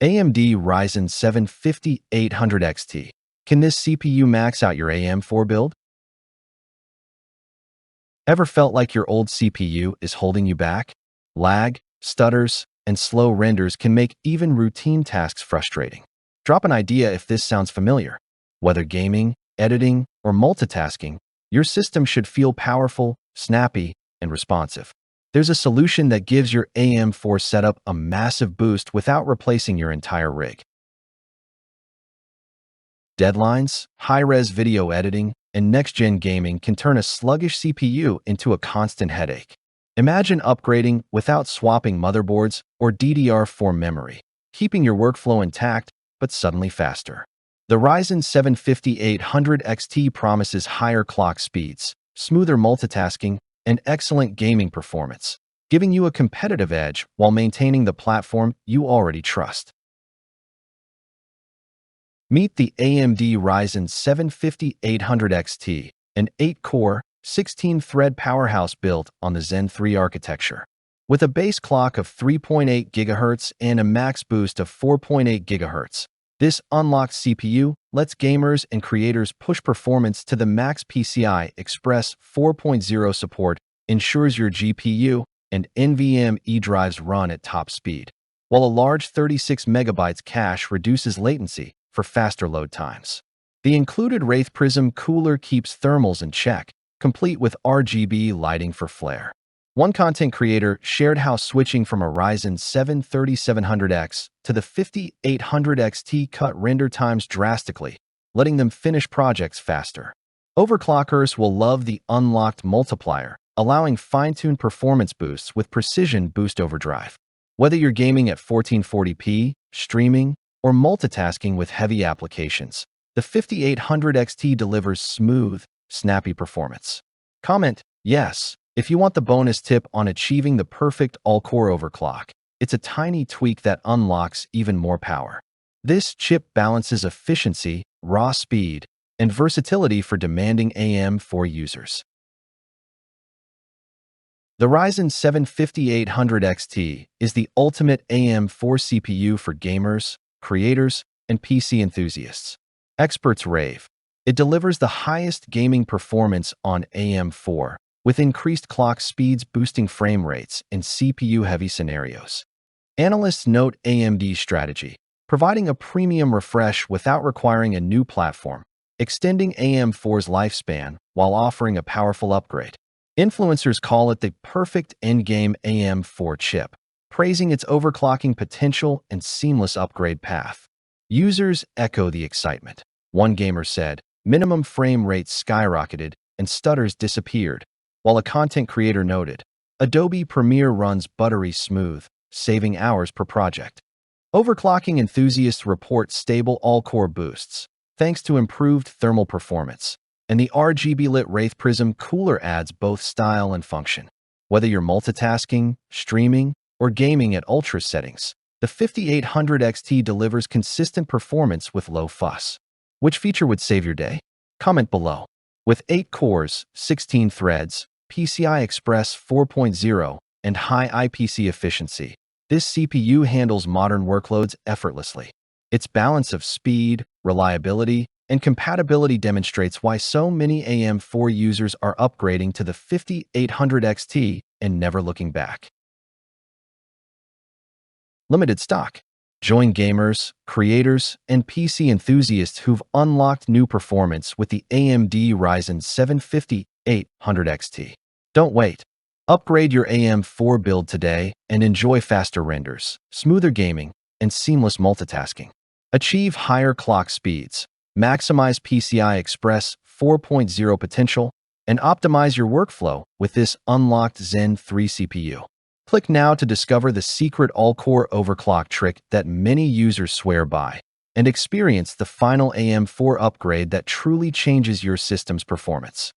AMD Ryzen 7 5800 XT. Can this CPU max out your AM4 build? Ever felt like your old CPU is holding you back? Lag, stutters, and slow renders can make even routine tasks frustrating. Drop an idea if this sounds familiar. Whether gaming, editing, or multitasking, your system should feel powerful, snappy, and responsive. There's a solution that gives your AM4 setup a massive boost without replacing your entire rig. Deadlines, high-res video editing, and next-gen gaming can turn a sluggish CPU into a constant headache. Imagine upgrading without swapping motherboards or DDR4 memory, keeping your workflow intact but suddenly faster. The Ryzen 7 5800 XT promises higher clock speeds, smoother multitasking, and excellent gaming performance, giving you a competitive edge while maintaining the platform you already trust. Meet the AMD Ryzen 7 5800 XT, an 8-core, 16-thread powerhouse built on the Zen 3 architecture. With a base clock of 3.8 GHz and a max boost of 4.8 GHz, this unlocked CPU lets gamers and creators push performance to the max. PCI Express 4.0 support ensures your GPU and NVMe drives run at top speed, while a large 36 MB cache reduces latency for faster load times. The included Wraith Prism cooler keeps thermals in check, complete with RGB lighting for flair. One content creator shared how switching from a Ryzen 7 3700X to the 5800 XT cut render times drastically, letting them finish projects faster. Overclockers will love the unlocked multiplier, allowing fine-tuned performance boosts with Precision Boost Overdrive. Whether you're gaming at 1440p, streaming, or multitasking with heavy applications, the 5800 XT delivers smooth, snappy performance. Comment yes if you want the bonus tip on achieving the perfect all-core overclock. It's a tiny tweak that unlocks even more power. This chip balances efficiency, raw speed, and versatility for demanding AM4 users. The Ryzen 7 5800 XT is the ultimate AM4 CPU for gamers, creators, and PC enthusiasts. Experts rave. It delivers the highest gaming performance on AM4, with increased clock speeds boosting frame rates in CPU-heavy scenarios. Analysts note AMD's strategy, providing a premium refresh without requiring a new platform, extending AM4's lifespan while offering a powerful upgrade. Influencers call it the perfect endgame AM4 chip, praising its overclocking potential and seamless upgrade path. Users echo the excitement. One gamer said, minimum frame rates skyrocketed and stutters disappeared, while a content creator noted, Adobe Premiere runs buttery smooth, saving hours per project. Overclocking enthusiasts report stable all-core boosts, thanks to improved thermal performance, and the RGB-lit Wraith Prism cooler adds both style and function. Whether you're multitasking, streaming, or gaming at ultra settings, the 5800 XT delivers consistent performance with low fuss. Which feature would save your day? Comment below. With 8 cores, 16 threads, PCI Express 4.0, and high IPC efficiency, this CPU handles modern workloads effortlessly. Its balance of speed, reliability, and compatibility demonstrates why so many AM4 users are upgrading to the 5800 XT and never looking back. Limited stock. Join gamers, creators, and PC enthusiasts who've unlocked new performance with the AMD Ryzen 7 5800 XT. Don't wait. Upgrade your AM4 build today and enjoy faster renders, smoother gaming, and seamless multitasking. Achieve higher clock speeds, maximize PCI Express 4.0 potential, and optimize your workflow with this unlocked Zen 3 CPU. Click now to discover the secret all-core overclock trick that many users swear by, and experience the final AM4 upgrade that truly changes your system's performance.